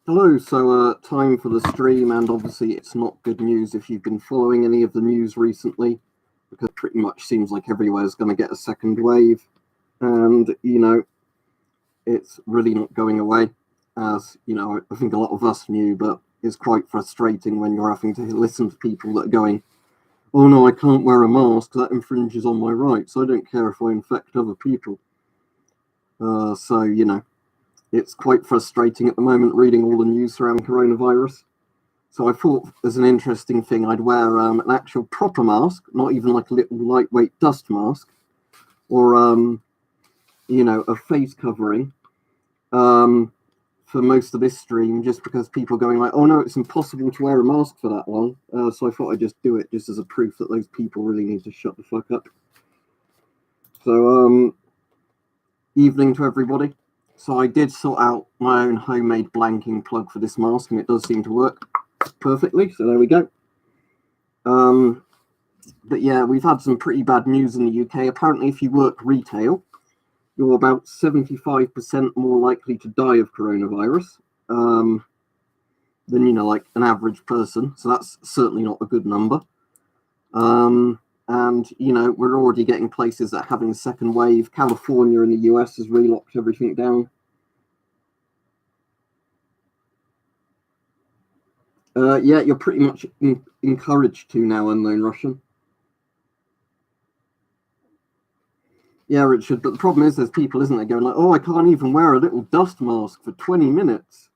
Hello, time for the stream, and obviously it's not good news if you've been following any of the news recently, because it pretty much seems like everywhere's going to get a second wave, and, it's really not going away, as, I think a lot of us knew, but it's quite frustrating when you're having to listen to people that are going, oh no, I can't wear a mask, that infringes on my rights, I don't care if I infect other people. It's quite frustrating at the moment reading all the news around coronavirus. So I thought, as an interesting thing, I'd wear an actual proper mask, not even like a little lightweight dust mask, or a face covering for most of this stream, just because people are going like, oh no, it's impossible to wear a mask for that long. So I thought I'd just do it just as a proof that those people really need to shut the fuck up. So evening to everybody. So I did sort out my own homemade blanking plug for this mask, and it does seem to work perfectly. So there we go. But yeah, we've had some pretty bad news in the UK. Apparently, if you work retail, you're about 75% more likely to die of coronavirus than, like an average person. So that's certainly not a good number. And, we're already getting places that are having a second wave. California in the US has relocked everything down. Yeah, you're pretty much encouraged to now, Unknown Russian. Yeah, Richard, but the problem is there's people, isn't there, going like, oh, I can't even wear a little dust mask for 20 minutes.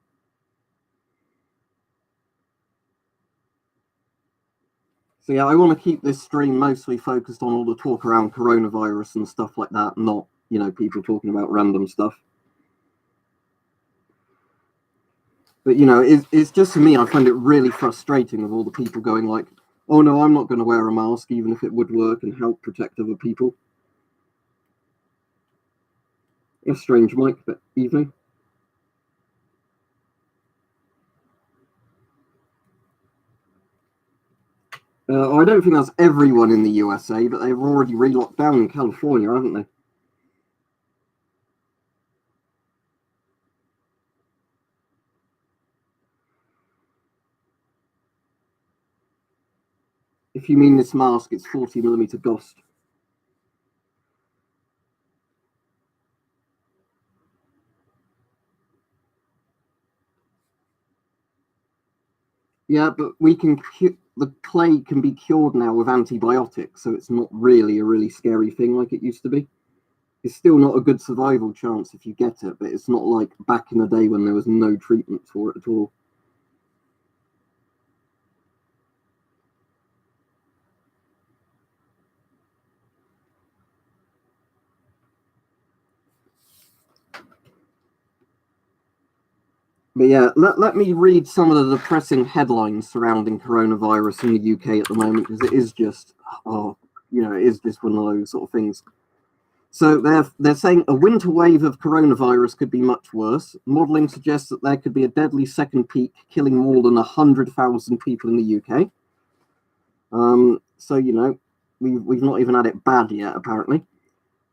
So yeah, I want to keep this stream mostly focused on all the talk around coronavirus and stuff like that, not, people talking about random stuff. But, it's just for me, I find it really frustrating with all the people going like, oh no, I'm not going to wear a mask, even if it would work and help protect other people. A strange mic, but evening. I don't think that's everyone in the USA, but they've already re-locked down in California, haven't they? If you mean this mask, it's 40mm GOST. Yeah, but the plague can be cured now with antibiotics, so it's not really a really scary thing like it used to be. It's still not a good survival chance if you get it, but it's not like back in the day when there was no treatment for it at all. But yeah, let me read some of the depressing headlines surrounding coronavirus in the UK at the moment, because it is just, it is just one of those sort of things. So they're saying a winter wave of coronavirus could be much worse. Modelling suggests that there could be a deadly second peak, killing more than 100,000 people in the UK. So we've not even had it bad yet, apparently.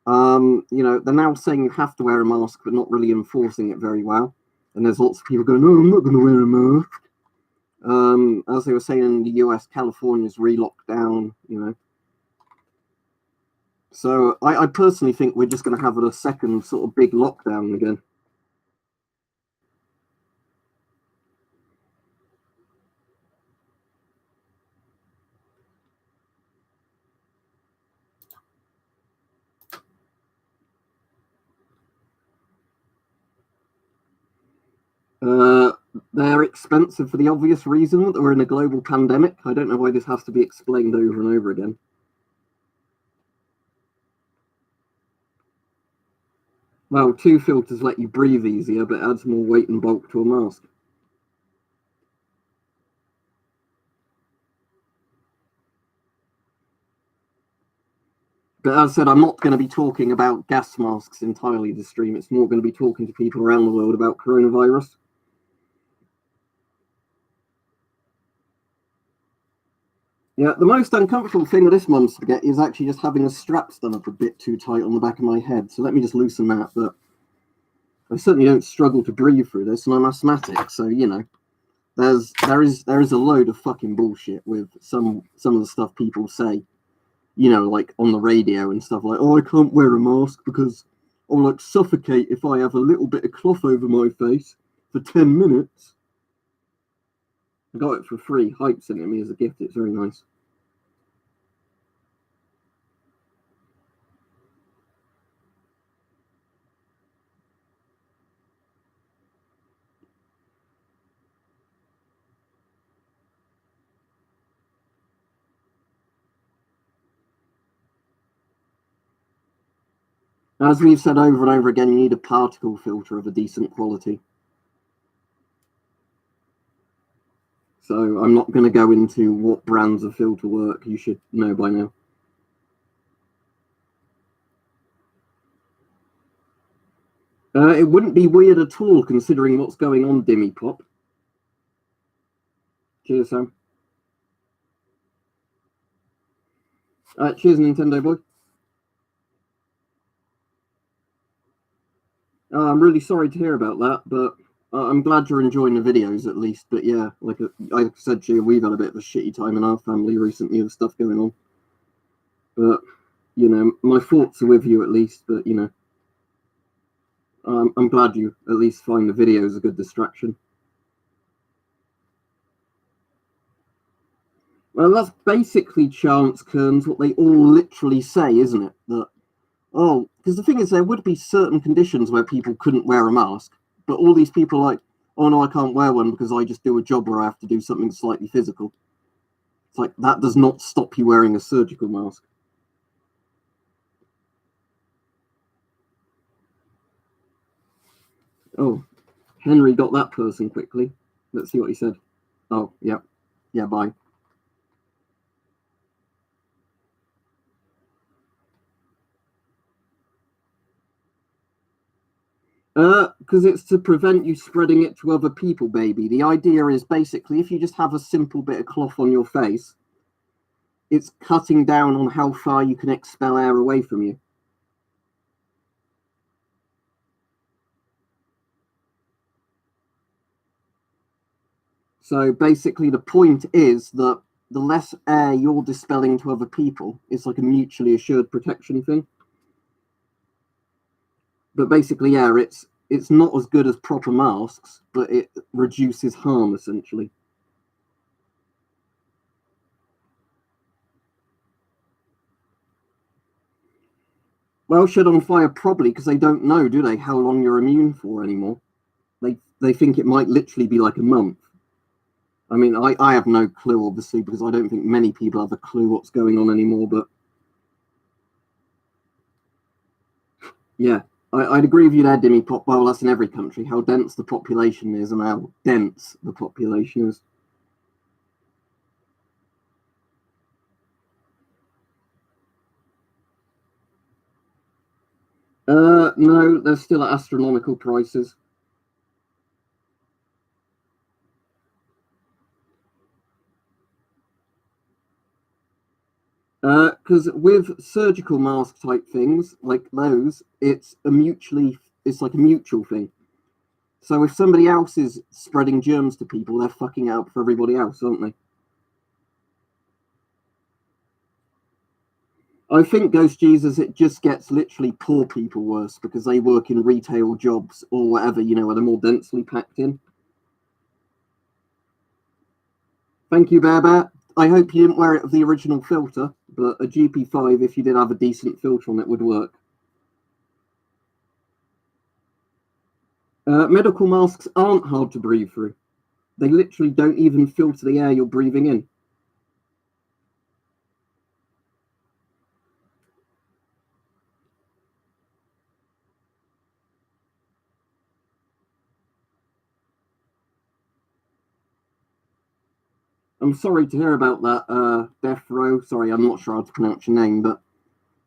They're now saying you have to wear a mask, but not really enforcing it very well. And there's lots of people going, "No, I'm not going to wear a mask." As they were saying in the US, California's re-locked down. So I personally think we're just going to have a second sort of big lockdown again. They're expensive for the obvious reason that we're in a global pandemic. I don't know why this has to be explained over and over again. Well, 2 filters let you breathe easier, but adds more weight and bulk to a mask. But as I said, I'm not going to be talking about gas masks entirely this stream. It's more going to be talking to people around the world about coronavirus. Yeah, the most uncomfortable thing with this mum's spaghetti is actually just having the straps done up a bit too tight on the back of my head. So let me just loosen that. But I certainly don't struggle to breathe through this, and I'm asthmatic, so you know, there is a load of fucking bullshit with some of the stuff people say, you know, like on the radio and stuff, like, oh, I can't wear a mask because I'll like suffocate if I have a little bit of cloth over my face for 10 minutes. I got it for free. Hype sent it me as a gift. It's very nice. As we've said over and over again, you need a particle filter of a decent quality. So I'm not going to go into what brands of filter work. You should know by now. It wouldn't be weird at all considering what's going on, Dimmy Pop. Cheers, Sam. Cheers, Nintendo boy. I'm really sorry to hear about that, but I'm glad you're enjoying the videos at least. But yeah, like I said to you, we've had a bit of a shitty time in our family recently with stuff going on. But, you know, my thoughts are with you at least. But, you know, I'm glad you at least find the videos a good distraction. Well, that's basically Chance Kearns, what they all literally say, isn't it? That, oh, because the thing is, there would be certain conditions where people couldn't wear a mask, but all these people are like, oh no, I can't wear one because I just do a job where I have to do something slightly physical. It's like, that does not stop you wearing a surgical mask. Oh, Henry got that person quickly. Let's see what he said. Oh, yeah. Yeah, bye. Because it's to prevent you spreading it to other people, baby. The idea is basically if you just have a simple bit of cloth on your face, it's cutting down on how far you can expel air away from you. So basically, the point is that the less air you're dispelling to other people, it's like a mutually assured protection thing. But basically, yeah, it's not as good as proper masks, but it reduces harm essentially. Well, shed on fire probably because they don't know, do they, how long you're immune for anymore? They think it might literally be like a month. I mean, I have no clue, obviously, because I don't think many people have a clue what's going on anymore. But yeah, I'd agree with you there, Dimmy Pop. Well, that's in every country, how dense the population is and how dense the population is. No, they're still at astronomical prices. Because with surgical mask type things like those, it's like a mutual thing. So if somebody else is spreading germs to people, they're fucking out for everybody else, aren't they? I think Ghost Jesus, it just gets literally poor people worse because they work in retail jobs or whatever, you know, where they're more densely packed in. Thank you, Bear Bear. I hope you didn't wear it with the original filter, but a GP5, if you did have a decent filter on it, would work. Medical masks aren't hard to breathe through. They literally don't even filter the air you're breathing in. I'm sorry to hear about that, Death Row. Sorry, I'm not sure how to pronounce your name, but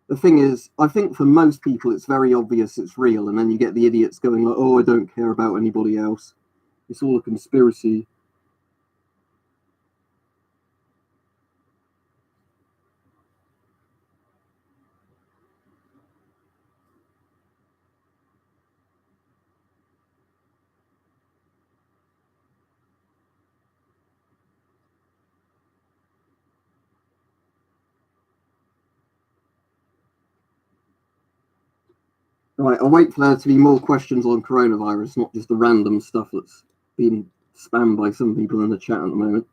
the thing is, I think for most people it's very obvious it's real, and then you get the idiots going like, "Oh, I don't care about anybody else. It's all a conspiracy." Right, I'll wait for there to be more questions on coronavirus, not just the random stuff that's been spammed by some people in the chat at the moment.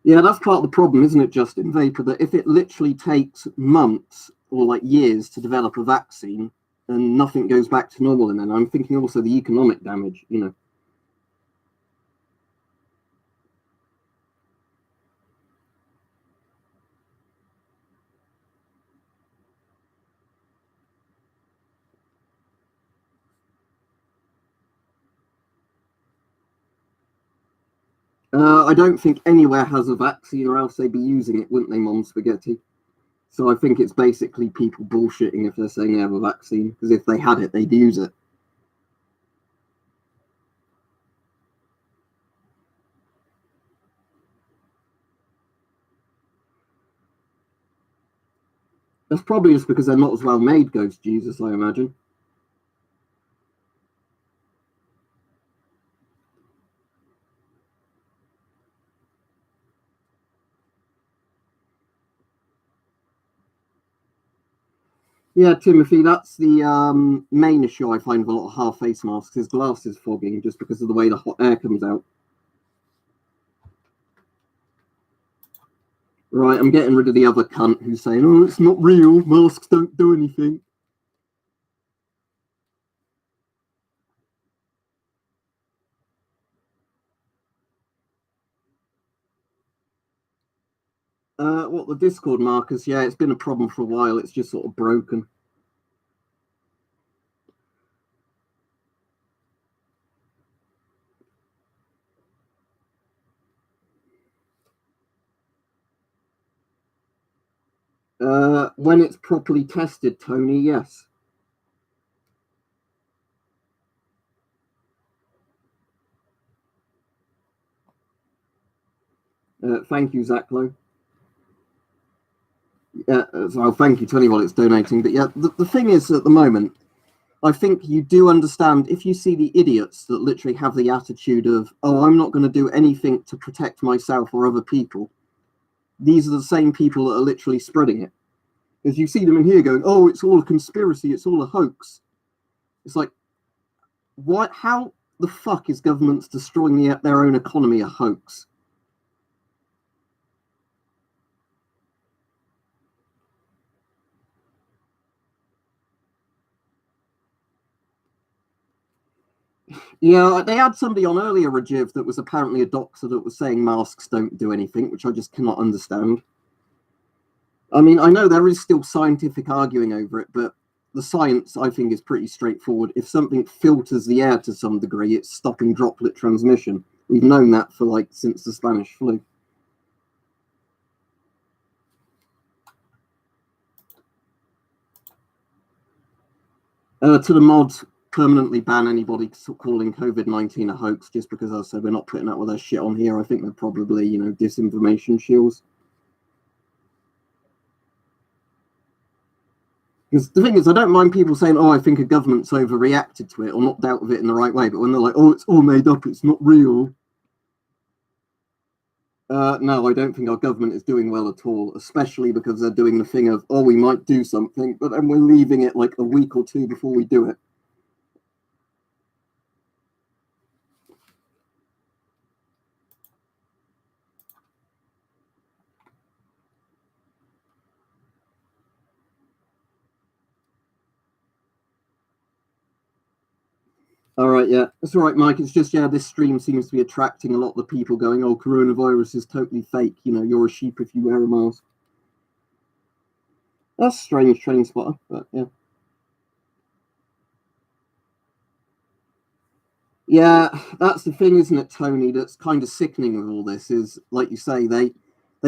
Yeah, that's part of the problem, isn't it, Justin Vapor? That if it literally takes months or like years to develop a vaccine and nothing goes back to normal, and then I'm thinking also the economic damage, you know. I don't think anywhere has a vaccine, or else they'd be using it, wouldn't they, Mom Spaghetti? So I think it's basically people bullshitting if they're saying they have a vaccine, because if they had it, they'd use it. That's probably just because they're not as well made, Ghost Jesus, I imagine. Yeah, Timothy, that's the main issue I find with a lot of half face masks is glasses fogging, just because of the way the hot air comes out. Right, I'm getting rid of the other cunt who's saying, oh, it's not real, masks don't do anything. What, the Discord markers? Yeah, it's been a problem for a while. It's just sort of broken. When it's properly tested, Tony, yes. Thank you, Zachlo. Yeah, so thank you to anyone that's donating. But yeah, the thing is, at the moment, I think you do understand if you see the idiots that literally have the attitude of, oh, I'm not going to do anything to protect myself or other people. These are the same people that are literally spreading it. Because you see them in here going, oh, it's all a conspiracy, it's all a hoax. It's like, what? How the fuck is governments destroying their own economy a hoax? Yeah, they had somebody on earlier, Rajiv, that was apparently a doctor that was saying masks don't do anything, which I just cannot understand. I mean, I know there is still scientific arguing over it, but the science, I think, is pretty straightforward. If something filters the air to some degree, it's stopping droplet transmission. We've known that for like since the Spanish flu. To the mods, permanently ban anybody calling COVID-19 a hoax just because, as I said, we're not putting up with their shit on here. I think they're probably, disinformation shills. Because the thing is, I don't mind people saying, oh, I think a government's overreacted to it or not dealt with it in the right way. But when they're like, oh, it's all made up, it's not real. No, I don't think our government is doing well at all, especially because they're doing the thing of, oh, we might do something, but then we're leaving it like a week or two before we do it. All right, yeah. That's all right, Mike. It's just, yeah, this stream seems to be attracting a lot of the people going, oh, coronavirus is totally fake. You're a sheep if you wear a mask. That's strange, train spotter, but yeah. Yeah, that's the thing, isn't it, Tony? That's kind of sickening with all this is, like you say, they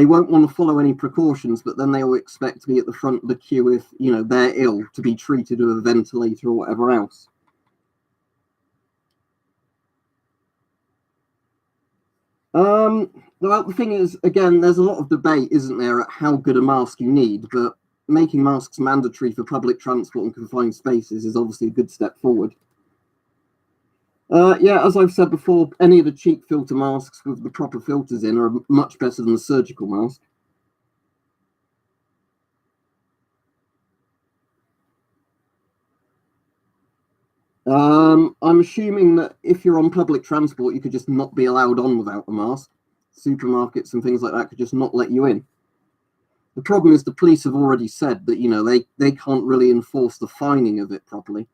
won't want to follow any precautions, but then they all expect to be at the front of the queue if, they're ill to be treated with a ventilator or whatever else. Well, the thing is, again, there's a lot of debate, isn't there, at how good a mask you need, but making masks mandatory for public transport and confined spaces is obviously a good step forward. Yeah, as I've said before, any of the cheap filter masks with the proper filters in are much better than the surgical mask. I'm assuming that if you're on public transport, you could just not be allowed on without a mask. Supermarkets and things like that could just not let you in. The problem is the police have already said that, they can't really enforce the fining of it properly.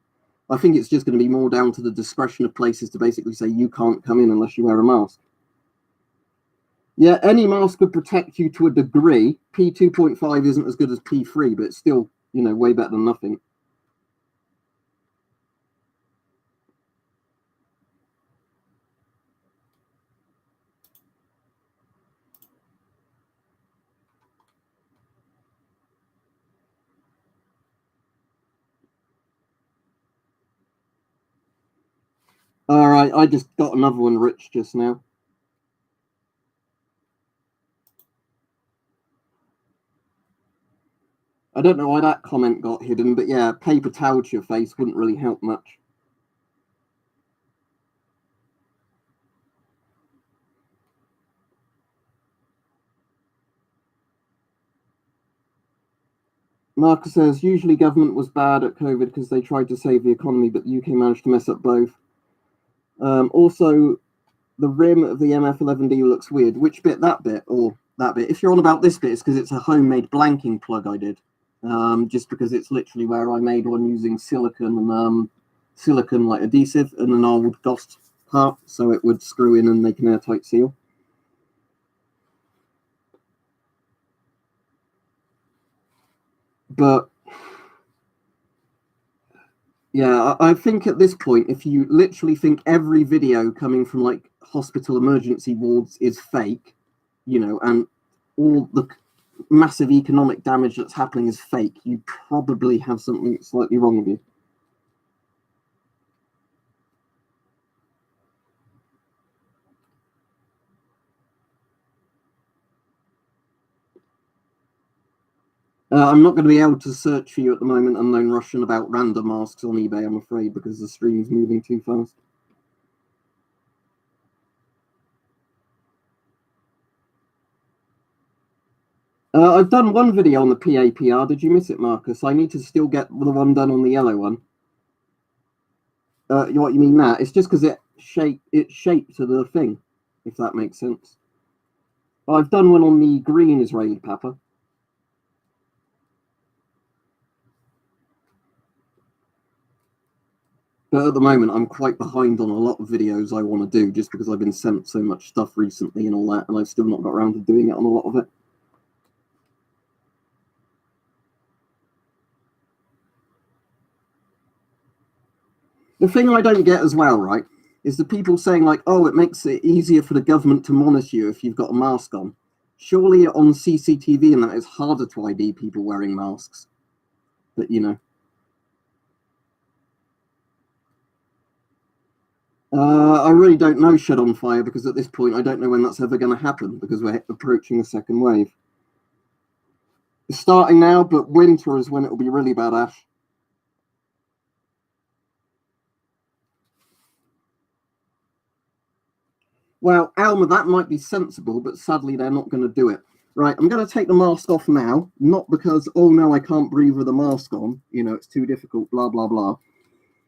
I think it's just going to be more down to the discretion of places to basically say you can't come in unless you wear a mask. Yeah, any mask could protect you to a degree. P2.5 isn't as good as P3, but it's still, way better than nothing. All right, I just got another one rich just now. I don't know why that comment got hidden, but yeah, paper towel to your face wouldn't really help much. Marcus says, usually government was bad at COVID because they tried to save the economy, but the UK managed to mess up both. Also, the rim of the MF11D looks weird. Which bit? That bit or that bit? If you're on about this bit, it's because it's a homemade blanking plug I did. Just because it's literally where I made one using silicone and silicone like adhesive and an old DOS part, so it would screw in and make an airtight seal. But yeah, I think at this point, if you literally think every video coming from like hospital emergency wards is fake, and all the massive economic damage that's happening is fake, you probably have something slightly wrong with you. I'm not going to be able to search for you at the moment, unknown Russian, about random masks on eBay, I'm afraid, because the stream's moving too fast. I've done one video on the PAPR. Did you miss it, Marcus? I need to still get the one done on the yellow one. What you mean that? It's just because it's shaped to the thing, if that makes sense. I've done one on the green Israeli pepper. But at the moment, I'm quite behind on a lot of videos I want to do just because I've been sent so much stuff recently and all that, and I've still not got around to doing it on a lot of it. The thing I don't get as well, right, is the people saying like, oh, it makes it easier for the government to monitor you if you've got a mask on. Surely on CCTV and that it's harder to ID people wearing masks. But I really don't know, Shed on Fire, because at this point I don't know when that's ever going to happen because we're approaching the second wave. It's starting now, but winter is when it'll be really bad, Ash. Well, Alma, that might be sensible, but sadly they're not going to do it. Right, I'm going to take the mask off now, not because, oh no, I can't breathe with the mask on, it's too difficult, blah, blah, blah.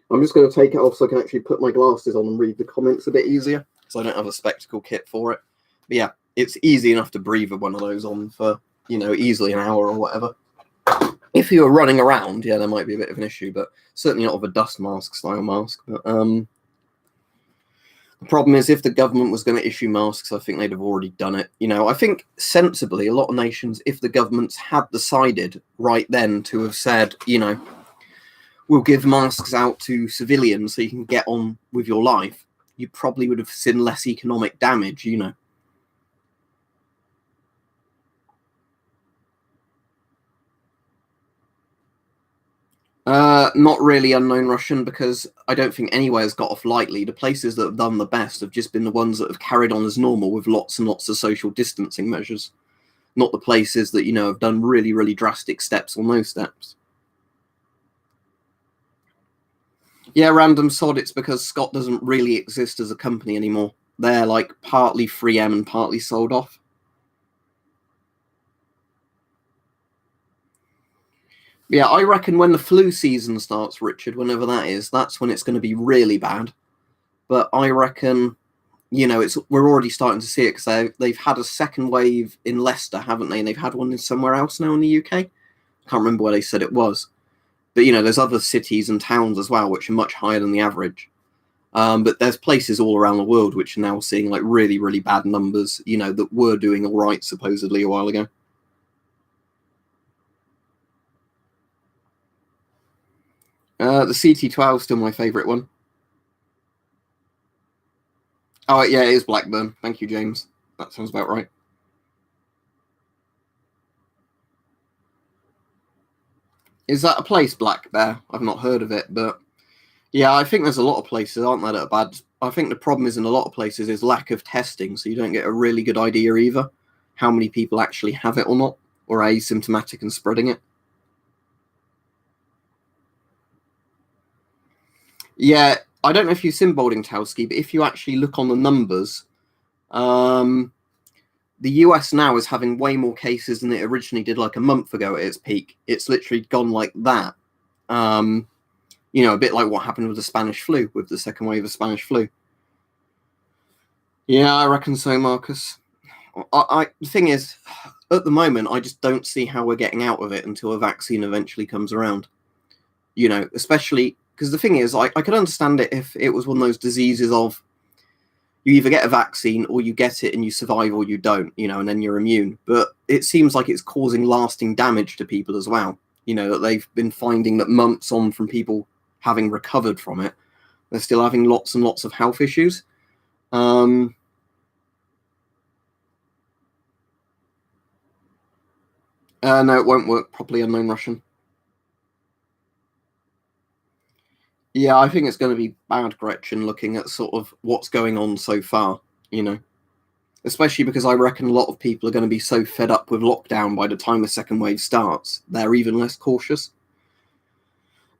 I'm just going to take it off so I can actually put my glasses on and read the comments a bit easier, so I don't have a spectacle kit for it. But yeah, it's easy enough to breathe with one of those on for, easily an hour or whatever. If you were running around, yeah, there might be a bit of an issue, but certainly not with a dust mask style mask. But the problem is if the government was going to issue masks, I think they'd have already done it. I think sensibly, a lot of nations, if the governments had decided right then to have said, we'll give masks out to civilians so you can get on with your life, you probably would have seen less economic damage, Not really, unknown Russian, because I don't think anywhere's got off lightly. The places that have done the best have just been the ones that have carried on as normal with lots and lots of social distancing measures, not the places that, have done really, really drastic steps on those steps. Yeah, random sod. It's because Scott doesn't really exist as a company anymore. They're like partly 3M and partly sold off. Yeah, I reckon when the flu season starts, Richard, whenever that is, that's when it's going to be really bad. But I reckon, we're already starting to see it because they've had a second wave in Leicester, haven't they? And they've had one in somewhere else now in the UK. I can't remember where they said it was. But, there's other cities and towns as well, which are much higher than the average. But there's places all around the world which are now seeing like really, really bad numbers, that were doing all right supposedly a while ago. The CT12 is still my favourite one. Oh, yeah, it is Blackburn. Thank you, James. That sounds about right. Is that a place, Black Bear? I've not heard of it, but yeah, I think there's a lot of places, aren't there, that are bad. I think the problem is in a lot of places is lack of testing, so you don't get a really good idea either how many people actually have it or not, or are asymptomatic and spreading it. Yeah, I don't know if you've seen Balding Towski, but if you actually look on the numbers, the US now is having way more cases than it originally did like a month ago at its peak. It's literally gone like that. A bit like what happened with the Spanish flu, with the second wave of Spanish flu. Yeah, I reckon so, Marcus. The thing is, at the moment, I just don't see how we're getting out of it until a vaccine eventually comes around. Especially because the thing is, I could understand it if it was one of those diseases of you either get a vaccine or you get it and you survive or you don't, and then you're immune. But it seems like it's causing lasting damage to people as well. That they've been finding that months on from people having recovered from it, they're still having lots and lots of health issues. No, it won't work properly, unknown Russian. Yeah, I think it's going to be bad, Gretchen, looking at sort of what's going on so far, especially because I reckon a lot of people are going to be so fed up with lockdown by the time the second wave starts, they're even less cautious.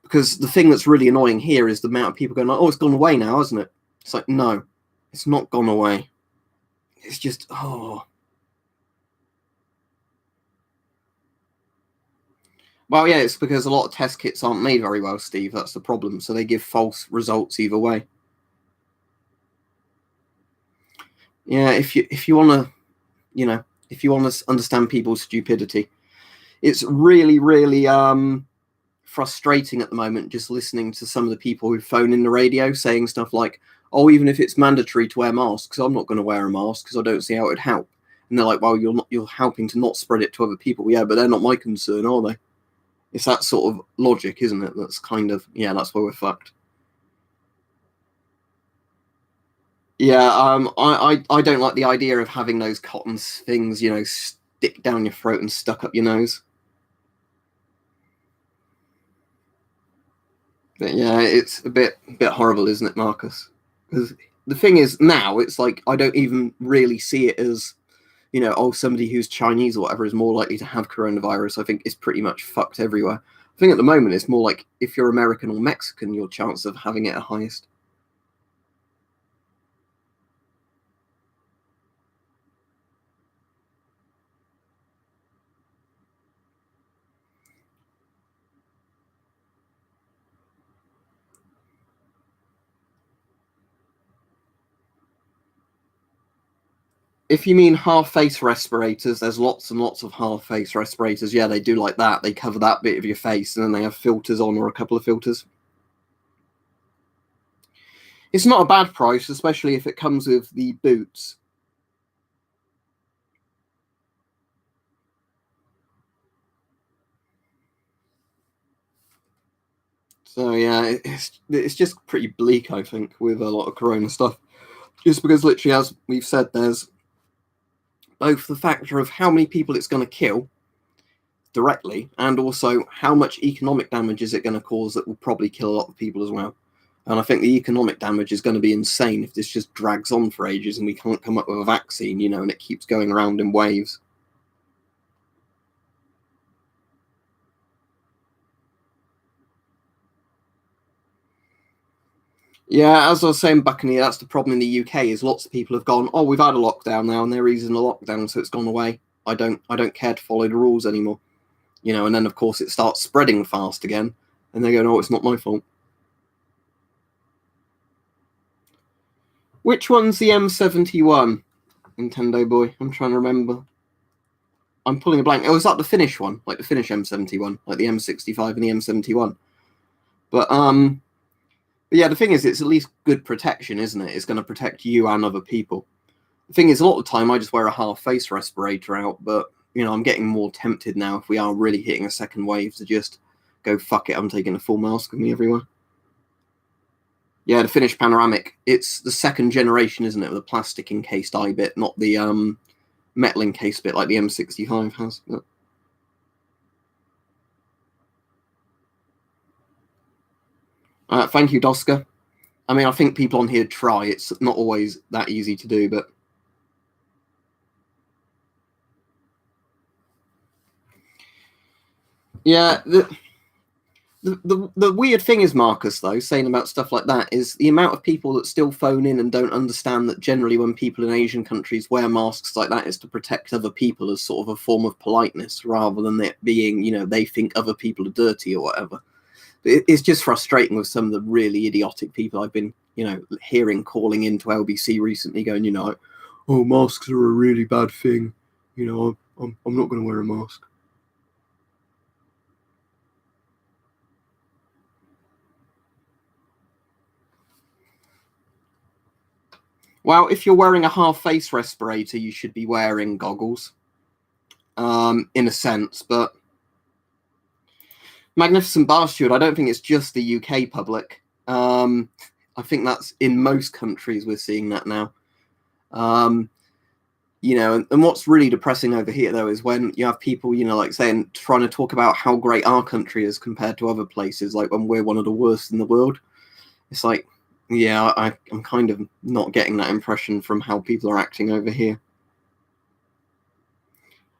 Because the thing that's really annoying here is the amount of people going like, oh, it's gone away now, hasn't it? It's like, no, it's not gone away. It's just, oh. Well, yeah, it's because a lot of test kits aren't made very well, Steve. That's the problem. So they give false results either way. Yeah, if you want to, if you want to understand people's stupidity, it's really, really frustrating at the moment just listening to some of the people who phone in the radio saying stuff like, oh, even if it's mandatory to wear masks, I'm not going to wear a mask because I don't see how it would help. And they're like, well, you're helping to not spread it to other people. Yeah, but they're not my concern, are they? It's that sort of logic, isn't it? That's kind of, yeah, that's where we're fucked. Yeah, I don't like the idea of having those cotton things, stick down your throat and stuck up your nose. But yeah, it's a bit horrible, isn't it, Marcus? Because the thing is, now it's like I don't even really see it as, somebody who's Chinese or whatever is more likely to have coronavirus. I think it's pretty much fucked everywhere. I think at the moment it's more like if you're American or Mexican, your chance of having it are highest. If you mean half-face respirators, there's lots and lots of half-face respirators. Yeah, they do like that. They cover that bit of your face, and then they have filters on or a couple of filters. It's not a bad price, especially if it comes with the boots. So yeah, it's just pretty bleak, I think, with a lot of Corona stuff. Just because literally, as we've said, there's both the factor of how many people it's going to kill directly, and also how much economic damage is it going to cause that will probably kill a lot of people as well. And I think the economic damage is going to be insane if this just drags on for ages and we can't come up with a vaccine, and it keeps going around in waves. Yeah, as I was saying, Buccaneer, that's the problem in the UK is lots of people have gone, oh, we've had a lockdown now, and they're easing the lockdown, so it's gone away. I don't care to follow the rules anymore, and then of course it starts spreading fast again, and they go, no, it's not my fault. Which one's the M71, Nintendo boy? I'm trying to remember. I'm pulling a blank. Oh, is that the Finnish one? Like the Finnish M71, like the M65 and the M71. But yeah, the thing is, it's at least good protection, isn't it? It's going to protect you and other people. The thing is, a lot of the time I just wear a half face respirator out, but I'm getting more tempted now if we are really hitting a second wave to just go, fuck it, I'm taking a full mask with me everywhere. Yeah, the Finnish panoramic. It's the second generation, isn't it, with the plastic encased eye bit, not the metal encased bit like the M65 has. Thank you, Doska. I mean, I think people on here try. It's not always that easy to do, but yeah, the weird thing is, Marcus, though, saying about stuff like that is the amount of people that still phone in and don't understand that generally when people in Asian countries wear masks like that is to protect other people as sort of a form of politeness rather than it being, they think other people are dirty or whatever. It's just frustrating with some of the really idiotic people I've been, hearing calling into LBC recently going, oh, masks are a really bad thing. I'm not going to wear a mask. Well, if you're wearing a half-face respirator, you should be wearing goggles, in a sense. But Magnificent Bar Steward, I don't think it's just the UK public. I think that's in most countries we're seeing that now. And what's really depressing over here, though, is when you have people, like saying, trying to talk about how great our country is compared to other places, like when we're one of the worst in the world. It's like, yeah, I'm kind of not getting that impression from how people are acting over here.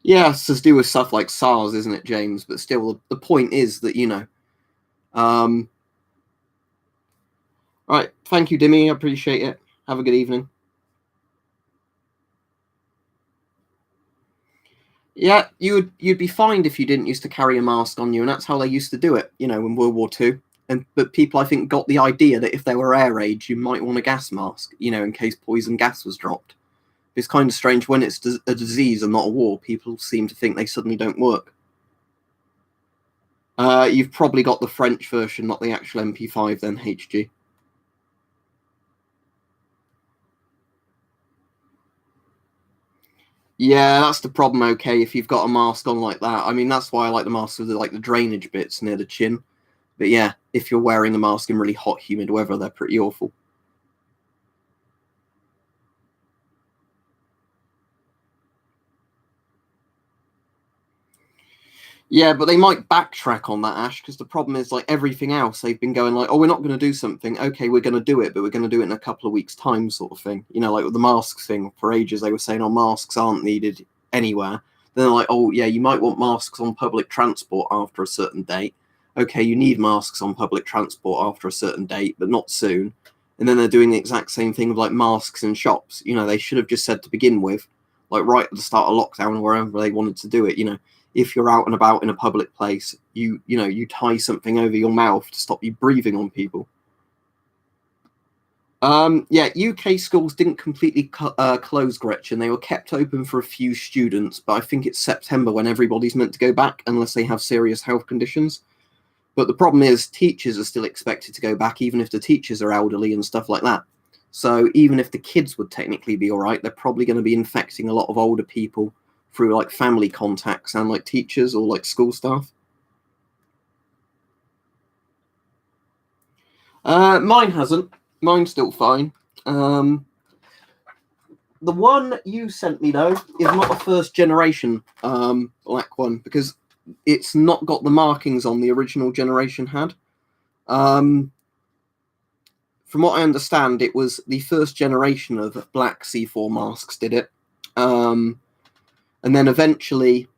Yeah, it's to do with stuff like SARS, isn't it, James? But still, the point is that, right, thank you, Dimmy. I appreciate it. Have a good evening. Yeah, you'd be fined if you didn't used to carry a mask on you, and that's how they used to do it, in World War II. But people, I think, got the idea that if they were air age, you might want a gas mask, in case poison gas was dropped. It's kind of strange when it's a disease and not a war. People seem to think they suddenly don't work. You've probably got the French version, not the actual MP5, then, HG. Yeah, that's the problem. Okay, if you've got a mask on like that, I mean, that's why I like the masks with the drainage bits near the chin. But yeah, if you're wearing a mask in really hot, humid weather, they're pretty awful. Yeah, but they might backtrack on that, Ash, because the problem is like everything else, they've been going like, oh, we're not going to do something. Okay, we're going to do it, but we're going to do it in a couple of weeks' time, sort of thing. Like with the masks thing, for ages they were saying, oh, masks aren't needed anywhere. Then they're like, oh, yeah, you might want masks on public transport after a certain date. Okay, you need masks on public transport after a certain date, but not soon. And then they're doing the exact same thing with like masks in shops. They should have just said to begin with, like right at the start of lockdown or wherever they wanted to do it, if you're out and about in a public place, you tie something over your mouth to stop you breathing on people. Yeah, UK schools didn't completely close, Gretchen. They were kept open for a few students, but I think it's September when everybody's meant to go back unless they have serious health conditions. But the problem is teachers are still expected to go back, even if the teachers are elderly and stuff like that. So even if the kids would technically be all right, they're probably going to be infecting a lot of older people through like family contacts and like teachers or like school staff. Mine hasn't. Mine's still fine. The one you sent me though is not a first generation black one because it's not got the markings on the original generation had. From what I understand, it was the first generation of black C4 masks did it. And then eventually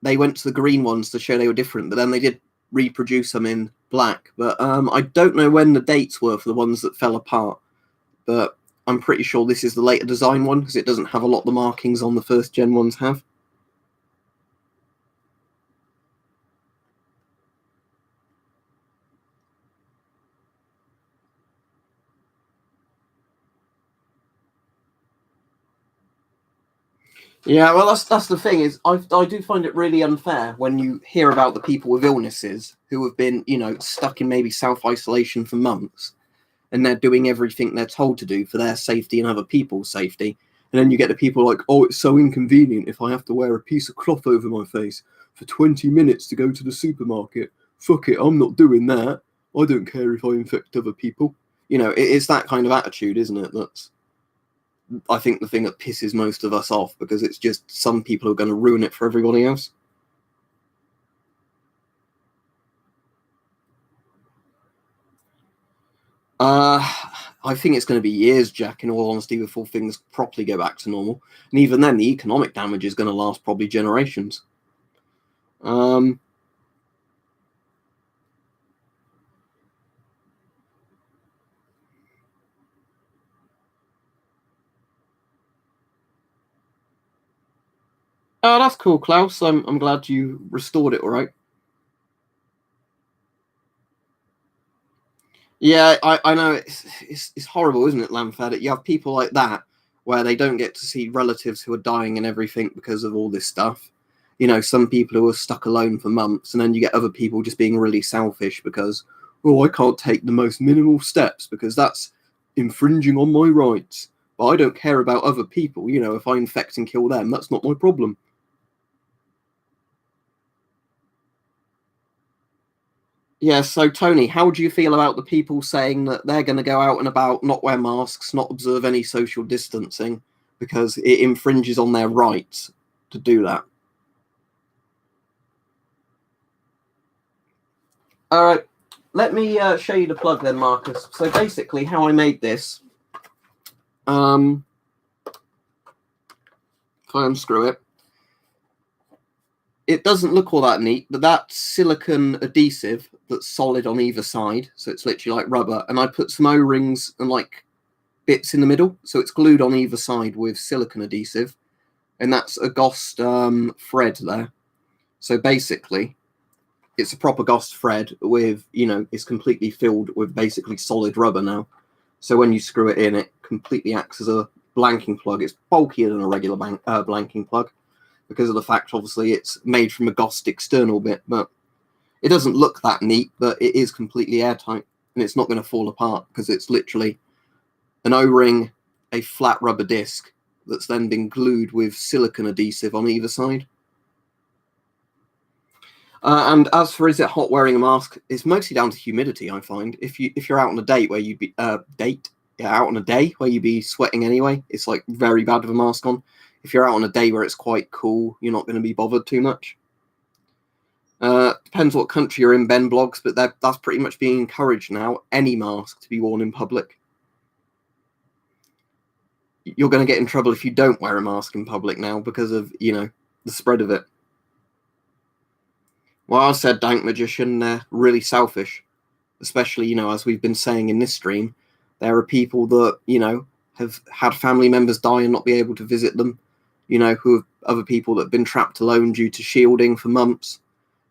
they went to the green ones to show they were different, but then they did reproduce them in black. But I don't know when the dates were for the ones that fell apart. But I'm pretty sure this is the later design one, because it doesn't have a lot of the markings on the first gen ones have. Yeah, well, that's the thing is, I do find it really unfair when you hear about the people with illnesses who have been, stuck in maybe self-isolation for months, and they're doing everything they're told to do for their safety and other people's safety. And then you get the people like, oh, it's so inconvenient if I have to wear a piece of cloth over my face for 20 minutes to go to the supermarket. Fuck it, I'm not doing that. I don't care if I infect other people. It's that kind of attitude, isn't it? That's, I think, the thing that pisses most of us off, because it's just some people are going to ruin it for everybody else. I think it's going to be years, Jack, in all honesty, before things properly go back to normal. And even then, the economic damage is going to last probably generations. Oh, that's cool, Klaus. I'm glad you restored it all right. Yeah, I know it's horrible, isn't it, Lamfed? You have people like that where they don't get to see relatives who are dying and everything because of all this stuff. Some people who are stuck alone for months, and then you get other people just being really selfish because, oh, I can't take the most minimal steps because that's infringing on my rights. But I don't care about other people. If I infect and kill them, that's not my problem. Yeah, so Tony, how do you feel about the people saying that they're going to go out and about, not wear masks, not observe any social distancing, because it infringes on their rights to do that? All right, let me show you the plug then, Marcus. So basically, how I made this, if I unscrew it, it doesn't look all that neat, but that's silicone adhesive that's solid on either side, so it's literally like rubber, and I put some O-rings and like bits in the middle, so it's glued on either side with silicone adhesive, and that's a GOST thread there. So basically, it's a proper GOST thread with, it's completely filled with basically solid rubber now. So when you screw it in, it completely acts as a blanking plug. It's bulkier than a regular blanking plug because of the fact, obviously, it's made from a GOST external bit, but it doesn't look that neat, but it is completely airtight, and it's not going to fall apart because it's literally an O-ring, a flat rubber disc that's then been glued with silicone adhesive on either side. And as for is it hot wearing a mask, it's mostly down to humidity. I find if you're out on a date where you'd be out on a day where you'd be sweating anyway, it's like very bad with a mask on. If you're out on a day where it's quite cool, you're not going to be bothered too much. Depends what country you're in, Ben blogs, but that's pretty much being encouraged now. Any mask to be worn in public. You're going to get in trouble if you don't wear a mask in public now because of the spread of it. Well, I said, dank magician, they're really selfish, especially, as we've been saying in this stream. There are people that, have had family members die and not be able to visit them, who have other people that have been trapped alone due to shielding for months.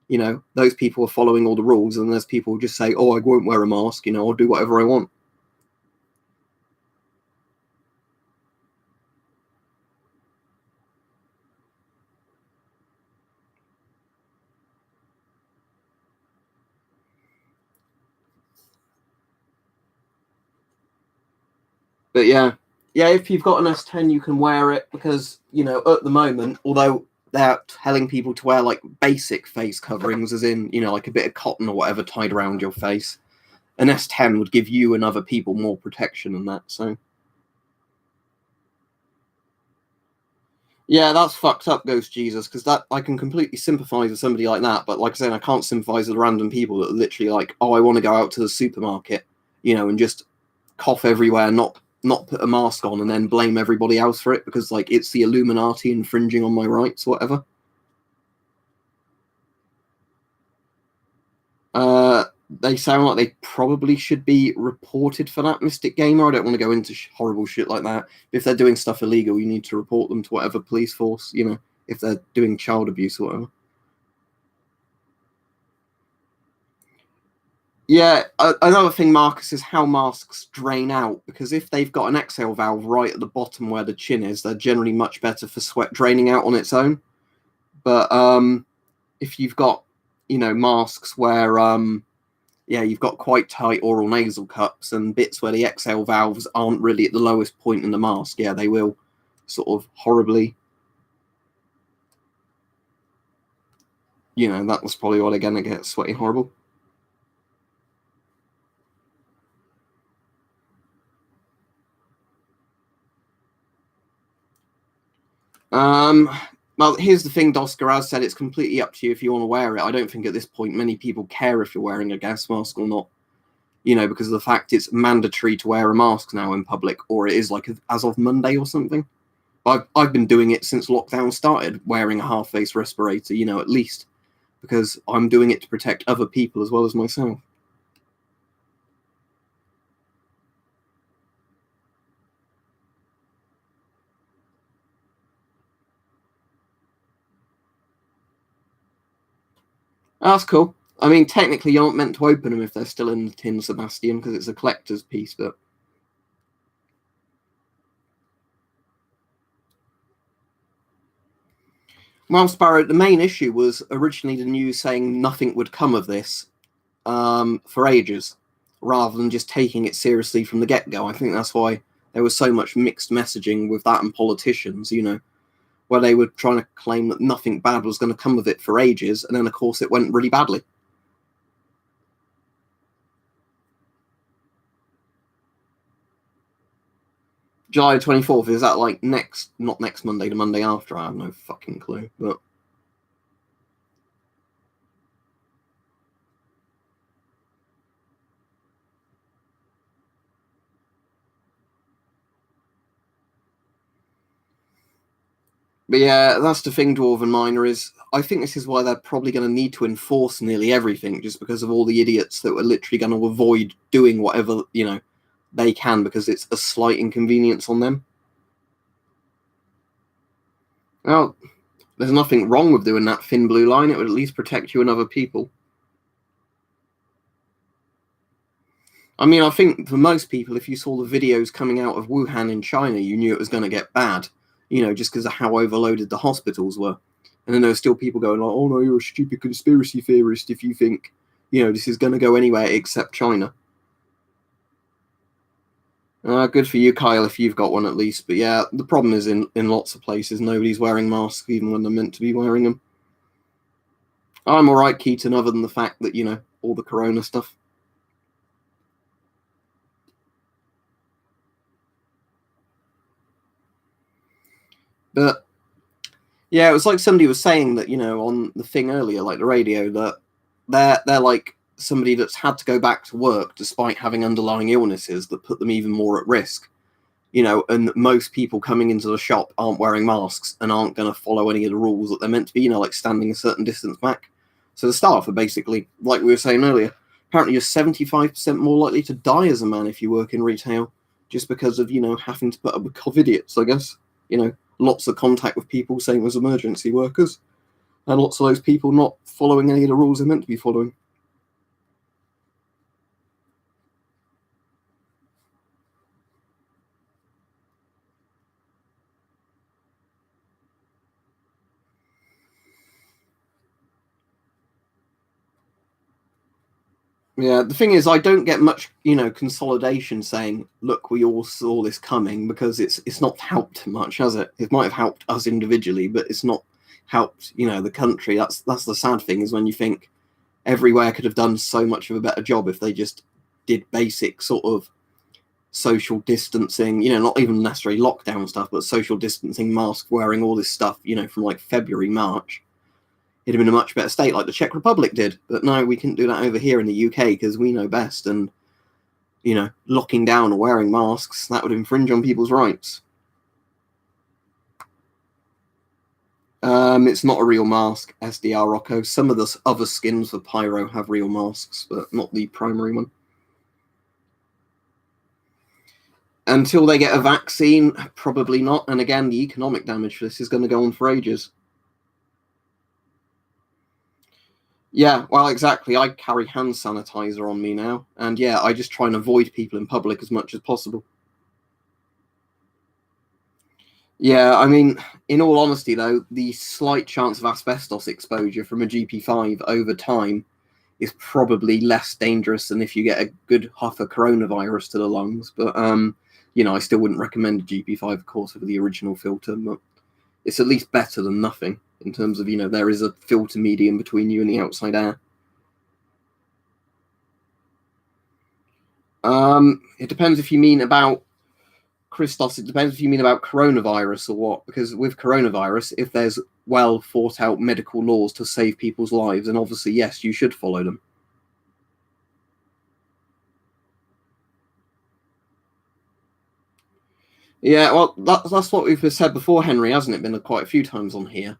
Those people are following all the rules, and there's people who just say, oh, I won't wear a mask, I'll do whatever I want. But yeah, if you've got an S10, you can wear it because, at the moment, although they're telling people to wear like basic face coverings, as in, like a bit of cotton or whatever tied around your face, an S10 would give you and other people more protection than that. So yeah, that's fucked up, Ghost Jesus, because that I can completely sympathize with somebody like that. But like I said, I can't sympathize with random people that are literally like, oh, I want to go out to the supermarket, and just cough everywhere, not put a mask on, and then blame everybody else for it because like it's the Illuminati infringing on my rights, or whatever. they sound like they probably should be reported for that, Mystic Gamer. I don't want to go into horrible shit like that. If they're doing stuff illegal, you need to report them to whatever police force, if they're doing child abuse or whatever. Yeah, another thing, Marcus, is how masks drain out, because if they've got an exhale valve right at the bottom where the chin is, they're generally much better for sweat draining out on its own. But if you've got, masks where, you've got quite tight oral nasal cups and bits where the exhale valves aren't really at the lowest point in the mask, they will sort of horribly, that was probably why they're going to get sweaty horrible. Well, here's the thing, Dosker, as said, it's completely up to you if you want to wear it. I don't think at this point many people care if you're wearing a gas mask or not, because of the fact it's mandatory to wear a mask now in public, or it is like as of Monday or something. I've been doing it since lockdown started, wearing a half-face respirator, at least, because I'm doing it to protect other people as well as myself. That's cool. I mean, technically, you aren't meant to open them if they're still in the tin, Sebastian, because it's a collector's piece, but... Well, Sparrow, the main issue was originally the news saying nothing would come of this for ages, rather than just taking it seriously from the get-go. I think that's why there was so much mixed messaging with that and politicians, where they were trying to claim that nothing bad was going to come of it for ages, and then, of course, it went really badly. July 24th, is that like not next Monday, the Monday after? I have no fucking clue, but... But yeah, that's the thing, Dwarven Miner, is I think this is why they're probably going to need to enforce nearly everything, just because of all the idiots that were literally going to avoid doing whatever, they can, because it's a slight inconvenience on them. Well, there's nothing wrong with doing that thin blue line. It would at least protect you and other people. I mean, I think for most people, if you saw the videos coming out of Wuhan in China, you knew it was going to get bad, just because of how overloaded the hospitals were. And then there were still people going like, oh no, you're a stupid conspiracy theorist if you think, this is going to go anywhere except China. Good for you, Kyle, if you've got one at least. But yeah, the problem is in lots of places, nobody's wearing masks even when they're meant to be wearing them. I'm all right, Keaton, other than the fact that, all the corona stuff. But yeah, it was like somebody was saying that, on the thing earlier, like the radio, that they're like somebody that's had to go back to work despite having underlying illnesses that put them even more at risk. And most people coming into the shop aren't wearing masks and aren't going to follow any of the rules that they're meant to be, like standing a certain distance back. So the staff are basically, like we were saying earlier, apparently you're 75% more likely to die as a man if you work in retail, just because of, having to put up with COVIDiots, I guess. Lots of contact with people, same as emergency workers, and lots of those people not following any of the rules they're meant to be following. Yeah, the thing is, I don't get much, consolidation saying, look, we all saw this coming, because it's not helped much, has it? It might have helped us individually, but it's not helped, the country. That's the sad thing, is when you think everywhere could have done so much of a better job if they just did basic sort of social distancing, not even necessarily lockdown stuff, but social distancing, mask wearing, all this stuff, from like February, March. It'd have been a much better state, like the Czech Republic did. But no, we couldn't do that over here in the UK because we know best. And, locking down or wearing masks, that would infringe on people's rights. It's not a real mask, SDR Rocco. Some of the other skins for Pyro have real masks, but not the primary one. Until they get a vaccine, probably not. And again, the economic damage for this is going to go on for ages. Yeah, well, exactly. I carry hand sanitizer on me now. And yeah, I just try and avoid people in public as much as possible. Yeah, I mean, in all honesty, though, the slight chance of asbestos exposure from a GP5 over time is probably less dangerous than if you get a good huff of coronavirus to the lungs. But, I still wouldn't recommend a GP5, of course, over the original filter, but it's at least better than nothing in terms of, there is a filter medium between you and the outside air. It depends if you mean about Christos, it depends if you mean about coronavirus or what, because with coronavirus, if there's well thought out medical laws to save people's lives, then obviously, yes, you should follow them. Yeah, well, that's what we've said before, Henry, hasn't it? Been quite a few times on here.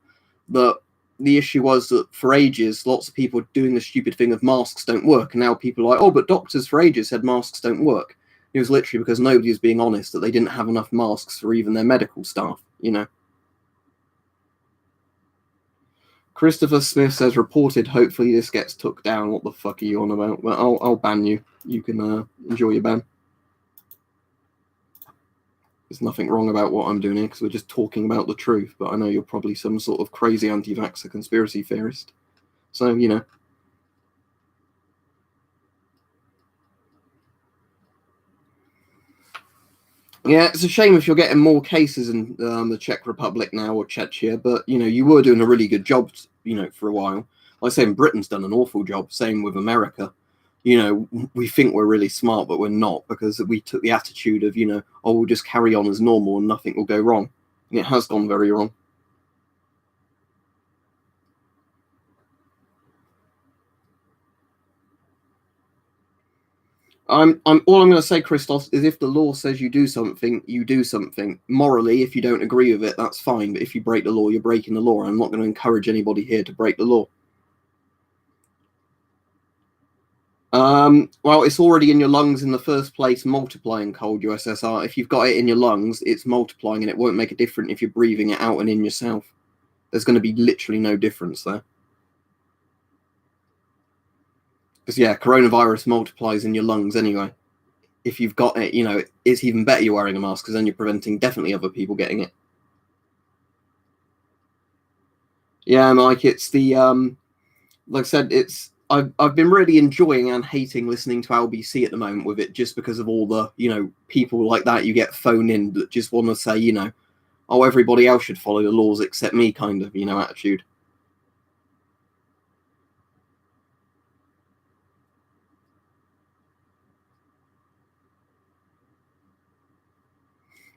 But the issue was that for ages, lots of people were doing the stupid thing of masks don't work. And now people are like, oh, but doctors for ages said masks don't work. It was literally because nobody was being honest that they didn't have enough masks for even their medical staff, Christopher Smith says, reported, hopefully this gets took down. What the fuck are you on about? Well, I'll ban you. You can enjoy your ban. There's nothing wrong about what I'm doing here because we're just talking about the truth, but I know you're probably some sort of crazy anti-vaxxer conspiracy theorist. So, Yeah, it's a shame if you're getting more cases in the Czech Republic now or Czechia, but, you were doing a really good job, for a while. Like I say, Britain's done an awful job, same with America. We think we're really smart, but we're not, because we took the attitude of, we'll just carry on as normal and nothing will go wrong. And it has gone very wrong. All I'm going to say, Christos, is if the law says you do something, you do something. Morally, if you don't agree with it, that's fine. But if you break the law, you're breaking the law. I'm not going to encourage anybody here to break the law. Well, it's already in your lungs in the first place, multiplying cold USSR. If you've got it in your lungs, it's multiplying, and it won't make a difference if you're breathing it out and in yourself. There's going to be literally no difference there. Because, yeah, coronavirus multiplies in your lungs anyway. If you've got it, it's even better you're wearing a mask, because then you're preventing definitely other people getting it. Yeah, Mike, it's the, like I said, I've been really enjoying and hating listening to LBC at the moment with it, just because of all the, people like that you get phone in that just want to say, oh, everybody else should follow the laws except me kind of, attitude.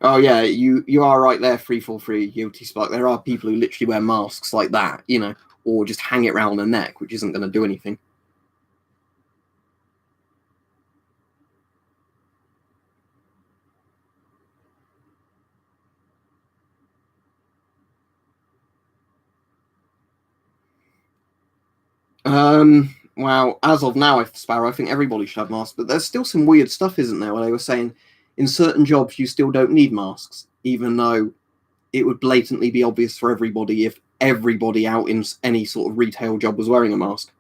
Oh yeah, you are right there, 343 guilty spark. There are people who literally wear masks like that, or just hang it around their neck, which isn't going to do anything. Well, as of now, Sparrow, I think everybody should have masks, but there's still some weird stuff, isn't there, where they were saying in certain jobs you still don't need masks, even though it would blatantly be obvious for everybody if everybody out in any sort of retail job was wearing a mask.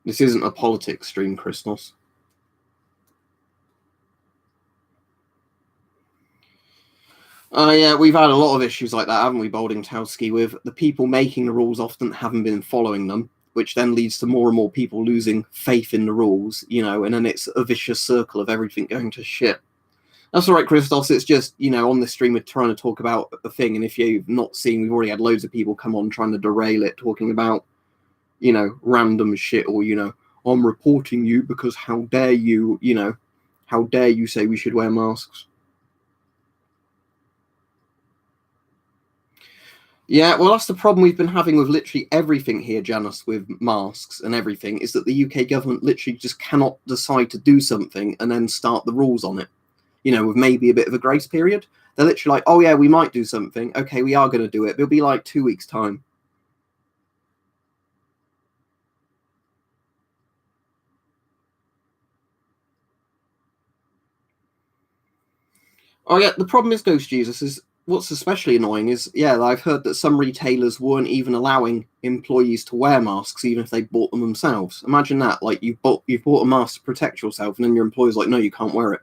This isn't a politics stream, Christos. Yeah, we've had a lot of issues like that, haven't we, Bolding-Towski, with the people making the rules often haven't been following them, which then leads to more and more people losing faith in the rules, and then it's a vicious circle of everything going to shit. That's all right, Christos. It's just, on this stream we're trying to talk about a thing, and if you've not seen, we've already had loads of people come on trying to derail it, talking about, random shit, or, I'm reporting you because how dare you, how dare you say we should wear masks? Yeah, well, that's the problem we've been having with literally everything here, Janice, with masks and everything, is that the UK government literally just cannot decide to do something and then start the rules on it. with maybe a bit of a grace period. They're literally like, oh yeah, we might do something. Okay, we are going to do it. It'll be like 2 weeks' time. Oh yeah, the problem is, Ghost Jesus, is what's especially annoying is, yeah, I've heard that some retailers weren't even allowing employees to wear masks, even if they bought them themselves. Imagine that, like you've bought a mask to protect yourself, and then your employer's like, no, you can't wear it.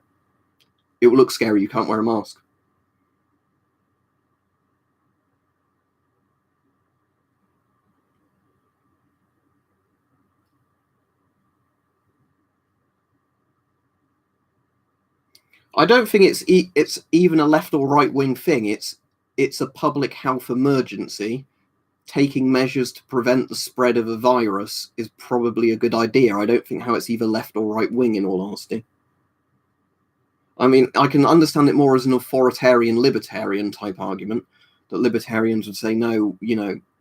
It will look scary. You can't wear a mask. I don't think it's even a left or right wing thing. It's a public health emergency. Taking measures to prevent the spread of a virus is probably a good idea. I don't think how it's either left or right wing, in all honesty. I mean, I can understand it more as an authoritarian libertarian type argument, that libertarians would say, no,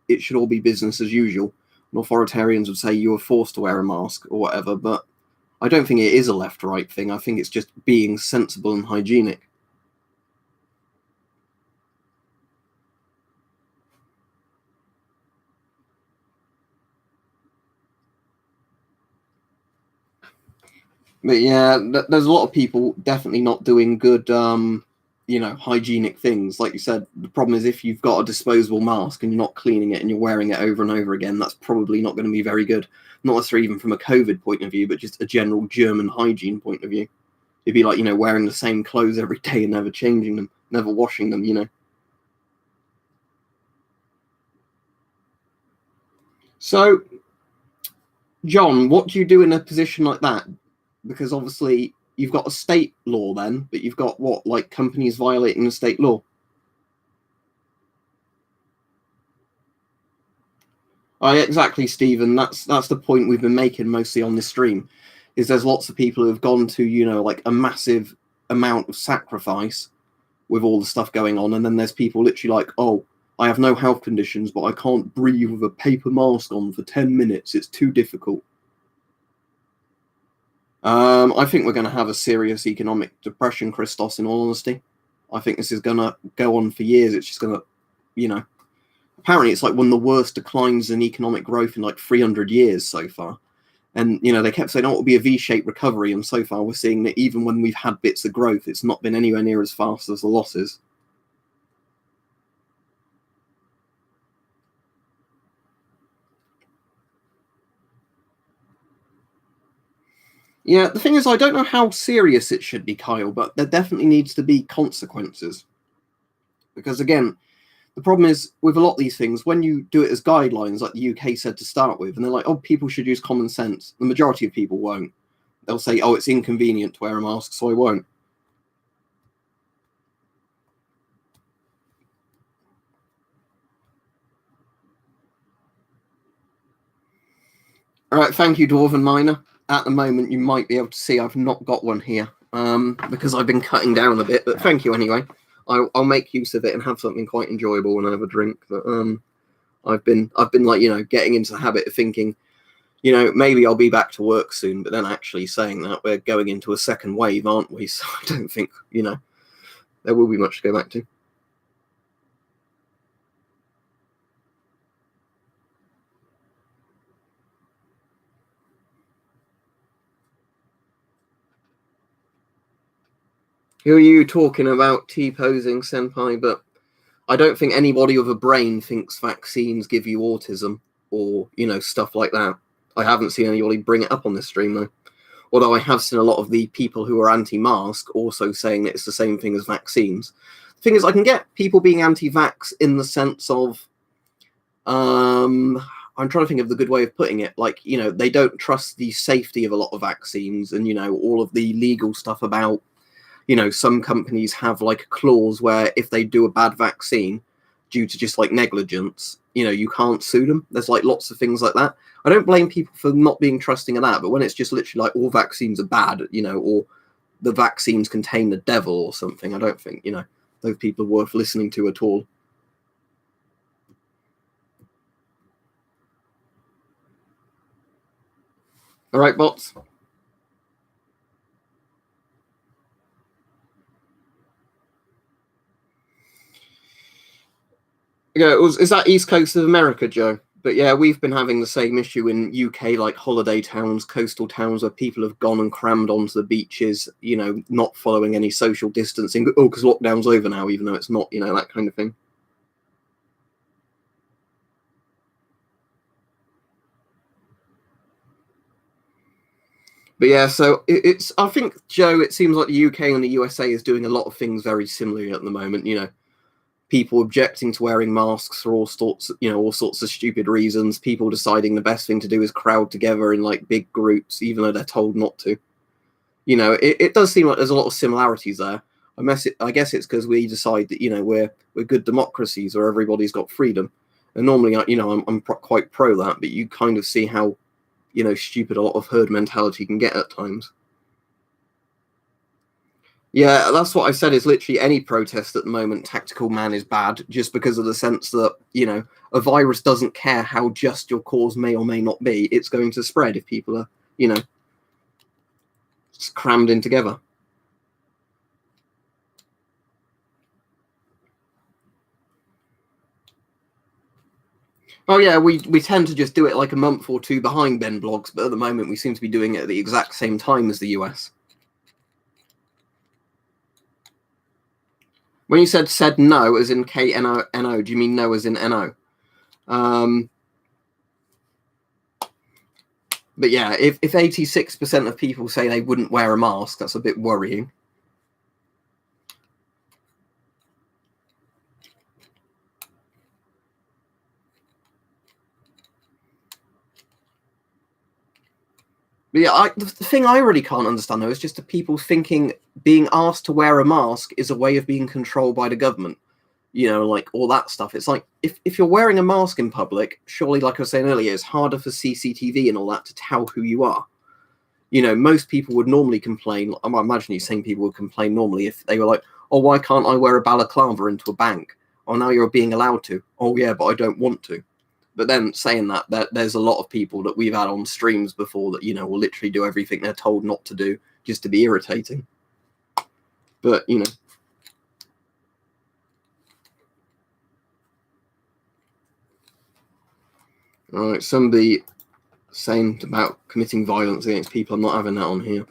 it should all be business as usual. And authoritarians would say you are forced to wear a mask or whatever. But I don't think it is a left right thing. I think it's just being sensible and hygienic. But yeah, there's a lot of people definitely not doing good, hygienic things. Like you said, the problem is if you've got a disposable mask and you're not cleaning it and you're wearing it over and over again, that's probably not going to be very good. Not necessarily even from a COVID point of view, but just a general German hygiene point of view. It'd be like, wearing the same clothes every day and never changing them, never washing them. So, John, what do you do in a position like that? Because obviously you've got a state law then, but you've got what, like companies violating the state law? Exactly, Stephen. That's the point we've been making mostly on this stream. Is there's lots of people who have gone to like a massive amount of sacrifice with all the stuff going on, and then there's people literally like, oh, I have no health conditions, but I can't breathe with a paper mask on for 10 minutes. It's too difficult. I think we're going to have a serious economic depression, Christos. In all honesty, I think this is going to go on for years. It's just going to, apparently it's like one of the worst declines in economic growth in like 300 years so far. And, they kept saying, oh, it'll be a V-shaped recovery. And so far we're seeing that even when we've had bits of growth, it's not been anywhere near as fast as the losses. Yeah, the thing is, I don't know how serious it should be, Kyle, but there definitely needs to be consequences. Because again, the problem is with a lot of these things, when you do it as guidelines, like the UK said to start with, and they're like, oh, people should use common sense, the majority of people won't. They'll say, oh, it's inconvenient to wear a mask, so I won't. All right, thank you, Dwarven Miner. At the moment, you might be able to see I've not got one here because I've been cutting down a bit, but thank you anyway. I'll make use of it and have something quite enjoyable when I have a drink. But I've been like, getting into the habit of thinking, maybe I'll be back to work soon, but then actually saying that we're going into a second wave, aren't we? So I don't think, there will be much to go back to. Who are you talking about T-posing, Senpai? But I don't think anybody with a brain thinks vaccines give you autism or, stuff like that. I haven't seen anybody bring it up on this stream, though. Although I have seen a lot of the people who are anti-mask also saying that it's the same thing as vaccines. The thing is, I can get people being anti-vax in the sense of, I'm trying to think of the good way of putting it. Like, they don't trust the safety of a lot of vaccines and, all of the legal stuff about, some companies have like a clause where if they do a bad vaccine due to just like negligence, you can't sue them. There's like lots of things like that. I don't blame people for not being trusting of that, but when it's just literally like all vaccines are bad, or the vaccines contain the devil or something, I don't think, those people are worth listening to at all. All right, bots. Yeah, is that East Coast of America, Joe? But yeah, we've been having the same issue in UK, like holiday towns, coastal towns, where people have gone and crammed onto the beaches, not following any social distancing. Oh, because lockdown's over now, even though it's not, that kind of thing. But yeah, so I think, Joe, it seems like the UK and the USA is doing a lot of things very similarly at the moment. People objecting to wearing masks for all sorts of stupid reasons. People deciding the best thing to do is crowd together in like big groups, even though they're told not to. It does seem like there's a lot of similarities there. I guess it's because we decide that we're good democracies where everybody's got freedom, and normally I'm quite pro that, but you kind of see how stupid a lot of herd mentality can get at times. Yeah, that's what I said. Is literally any protest at the moment, tactical man is bad, just because of the sense that a virus doesn't care how just your cause may or may not be. It's going to spread if people are crammed in together. Oh yeah, we tend to just do it like a month or two behind Ben blogs, but at the moment we seem to be doing it at the exact same time as the US. When you said no, as in KNO, do you mean no as in NO? But yeah, if 86% of people say they wouldn't wear a mask, that's a bit worrying. But yeah, the thing I really can't understand, though, is just the people thinking being asked to wear a mask is a way of being controlled by the government. Like all that stuff. It's like, if you're wearing a mask in public, surely, like I was saying earlier, it's harder for CCTV and all that to tell who you are. Most people would normally complain. I imagine these same people would complain normally if they were like, oh, why can't I wear a balaclava into a bank? Oh, now you're being allowed to. Oh, yeah, but I don't want to. But then saying that there's a lot of people that we've had on streams before that, will literally do everything they're told not to do just to be irritating. But, all right, somebody saying about committing violence against people. I'm not having that on here.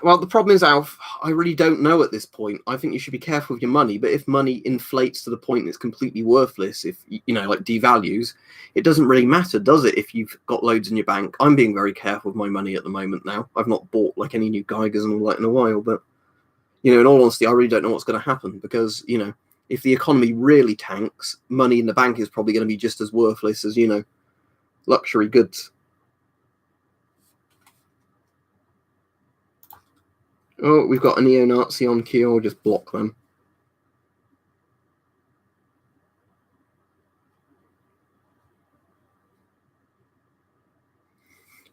Well, the problem is, Alf, I really don't know at this point. I think you should be careful with your money, but if money inflates to the point it's completely worthless, if, like devalues, it doesn't really matter, does it, if you've got loads in your bank? I'm being very careful with my money at the moment now. I've not bought, like, any new Geigers and all that in a while, but, in all honesty, I really don't know what's going to happen because, if the economy really tanks, money in the bank is probably going to be just as worthless as, luxury goods. Oh, we've got a neo-Nazi on queue. I'll just block them.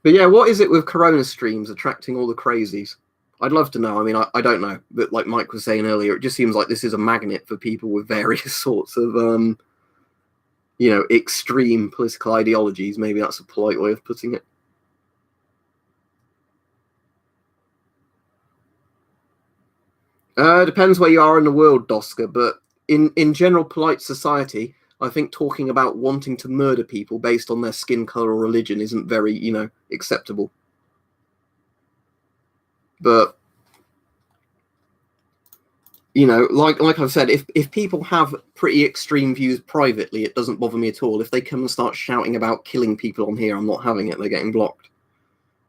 But yeah, what is it with Corona streams attracting all the crazies? I'd love to know. I mean, I don't know. But like Mike was saying earlier, it just seems like this is a magnet for people with various sorts of, extreme political ideologies. Maybe that's a polite way of putting it. Depends where you are in the world, Doska, but in general polite society, I think talking about wanting to murder people based on their skin color or religion isn't very, acceptable. But like I've said, if people have pretty extreme views privately, it doesn't bother me at all. If they come and start shouting about killing people on here, I'm not having it. They're getting blocked.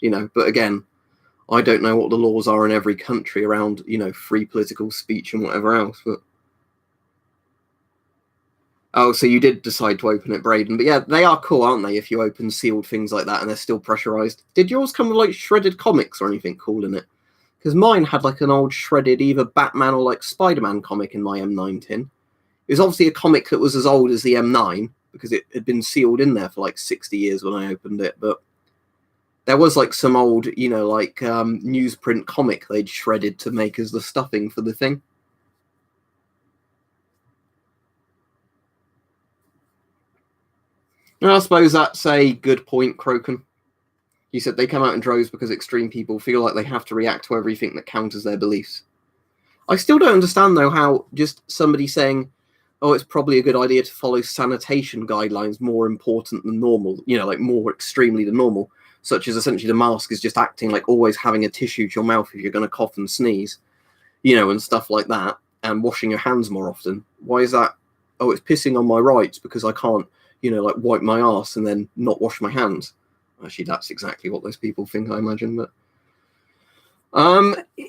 But again, I don't know what the laws are in every country around, free political speech and whatever else. But oh, so you did decide to open it, Braden. But yeah, they are cool, aren't they? If you open sealed things like that and they're still pressurized. Did yours come with like shredded comics or anything cool in it? Because mine had like an old shredded either Batman or like Spider-Man comic in my M9 tin. It was obviously a comic that was as old as the M9 because it had been sealed in there for like 60 years when I opened it. But there was like some old, newsprint comic they'd shredded to make as the stuffing for the thing. And I suppose that's a good point, Croken. You said they come out in droves because extreme people feel like they have to react to everything that counters their beliefs. I still don't understand, though, how just somebody saying, oh, it's probably a good idea to follow sanitation guidelines more important than normal, like more extremely than normal, such as essentially the mask is just acting like always having a tissue to your mouth if you're going to cough and sneeze, and stuff like that, and washing your hands more often. Why is that? Oh, it's pissing on my rights because I can't, like wipe my ass and then not wash my hands. Actually, that's exactly what those people think, I imagine, but...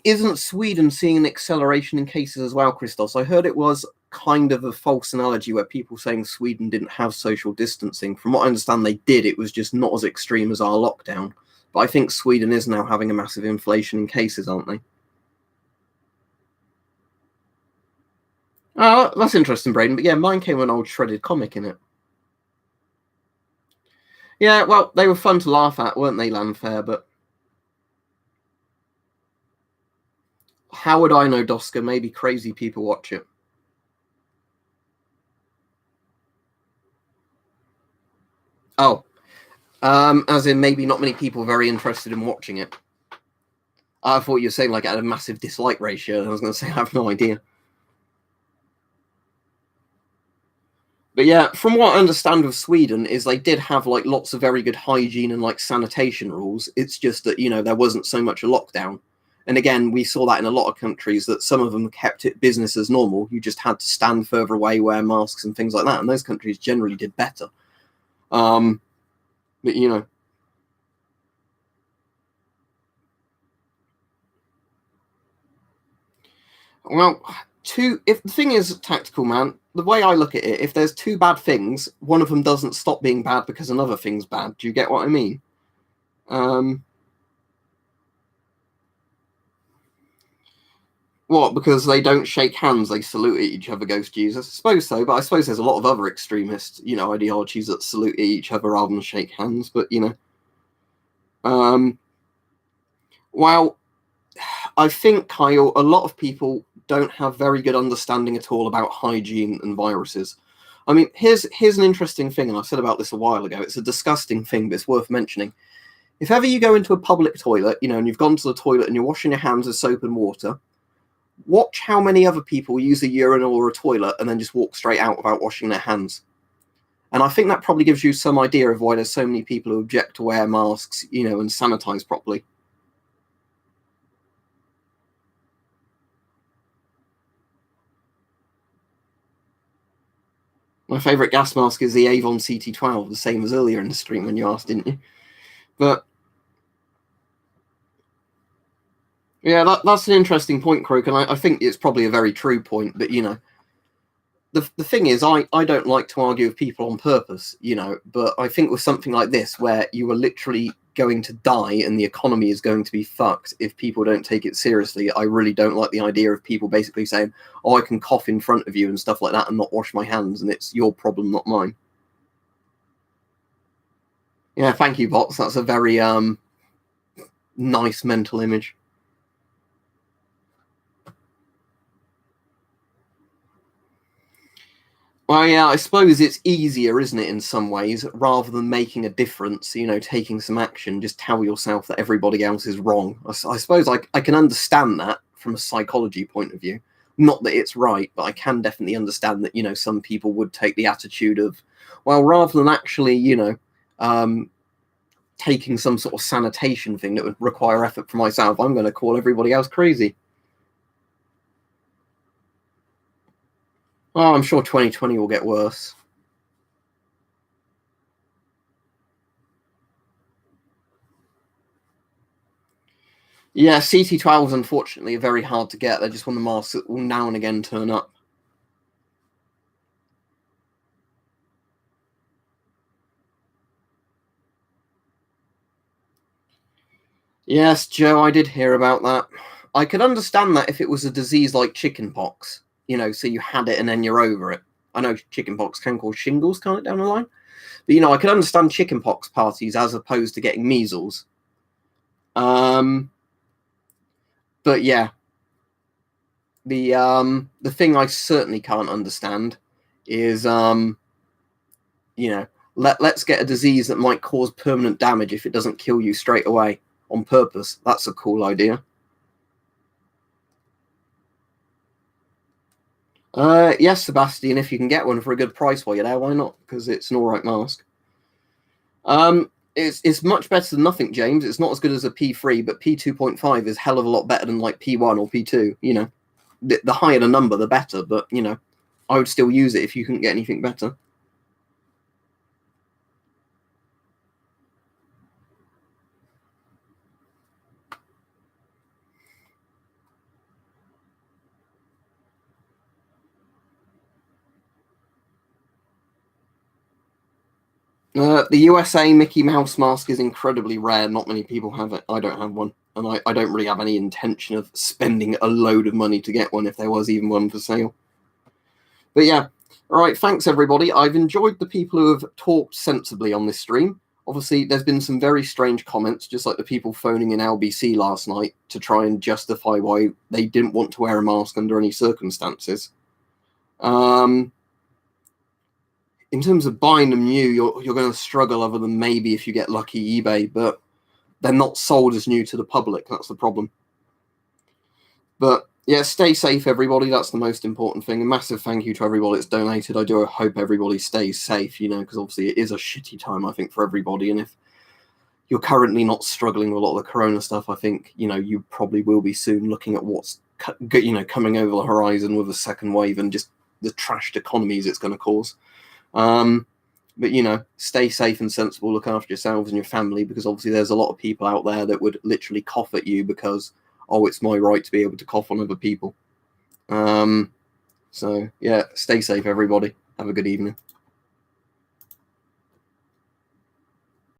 Isn't Sweden seeing an acceleration in cases as well, Christos? I heard it was kind of a false analogy where people saying Sweden didn't have social distancing. From what I understand, they did. It was just not as extreme as our lockdown. But I think Sweden is now having a massive inflation in cases, aren't they? That's interesting, Braden. But yeah, mine came with an old shredded comic in it. Yeah, well, they were fun to laugh at, weren't they, Landfair? But how would I know, Doska? Maybe crazy people watch it. Oh, as in maybe not many people are very interested in watching it. I thought you were saying like it had a massive dislike ratio, and I was going to say I have no idea. But yeah, from what I understand of Sweden is they did have like lots of very good hygiene and like sanitation rules. It's just that, there wasn't so much a lockdown. And again, we saw that in a lot of countries that some of them kept it business as normal. You just had to stand further away, wear masks and things like that. And those countries generally did better. But well, if the thing is, Tactical Man, the way I look at it, if there's two bad things, one of them doesn't stop being bad because another thing's bad. Do you get what I mean? What, because they don't shake hands, they salute each other, Ghost Jesus? I suppose so, but I suppose there's a lot of other extremist, ideologies that salute each other rather than shake hands, but, well, I think, Kyle, a lot of people don't have very good understanding at all about hygiene and viruses. I mean, here's an interesting thing, and I said about this a while ago. It's a disgusting thing, but it's worth mentioning. If ever you go into a public toilet, and you've gone to the toilet and you're washing your hands with soap and water, watch how many other people use a urinal or a toilet and then just walk straight out without washing their hands. And I think that probably gives you some idea of why there's so many people who object to wear masks, and sanitize properly. My favourite gas mask is the Avon CT12, the same as earlier in the stream when you asked, didn't you? But yeah, that's an interesting point, Croak, and I think it's probably a very true point. But the thing is, I don't like to argue with people on purpose, but I think with something like this, where you are literally going to die and the economy is going to be fucked if people don't take it seriously, I really don't like the idea of people basically saying, oh, I can cough in front of you and stuff like that and not wash my hands, and it's your problem, not mine. Yeah, thank you, Bots. That's a very nice mental image. Well, yeah, I suppose it's easier, isn't it, in some ways, rather than making a difference, taking some action, just tell yourself that everybody else is wrong. I suppose I can understand that from a psychology point of view. Not that it's right, but I can definitely understand that, some people would take the attitude of, well, rather than actually, taking some sort of sanitation thing that would require effort for myself, I'm going to call everybody else crazy. Oh, I'm sure 2020 will get worse. Yeah, CT12s unfortunately are very hard to get. They're just one of the masks that will now and again turn up. Yes, Joe, I did hear about that. I could understand that if it was a disease like chickenpox, so you had it and then you're over it. I know chickenpox can cause shingles, can't it, down the line? But, I could understand chickenpox parties as opposed to getting measles. But yeah, the thing I certainly can't understand is, let's get a disease that might cause permanent damage if it doesn't kill you straight away on purpose. That's a cool idea. Yes, Sebastian, if you can get one for a good price while you're there, why not? Because it's an all right mask. It's much better than nothing, James. It's not as good as a P3, but P2.5 is hell of a lot better than like P1 or P2. You know, the higher the number, the better. But you know, I would still use it if you couldn't get anything better. The USA Mickey Mouse mask is incredibly rare. Not many people have it. I don't have one. And I don't really have any intention of spending a load of money to get one if there was even one for sale. But yeah, all right, thanks everybody. I've enjoyed the people who have talked sensibly on this stream. Obviously, there's been some very strange comments, just like the people phoning in LBC last night to try and justify why they didn't want to wear a mask under any circumstances. In terms of buying them new, you're going to struggle other than maybe if you get lucky eBay, but they're not sold as new to the public. That's the problem. But yeah, stay safe, everybody. That's the most important thing. A massive thank you to everybody that's donated. I do hope everybody stays safe, you know, because obviously it is a shitty time, I think, for everybody. And if you're currently not struggling with a lot of the corona stuff, I think, you know, you probably will be soon looking at what's, you know, coming over the horizon with a second wave and just the trashed economies it's going to cause. But, you know, stay safe and sensible, look after yourselves and your family, because obviously there's a lot of people out there that would literally cough at you because, oh, it's my right to be able to cough on other people. So, yeah, stay safe, everybody. Have a good evening.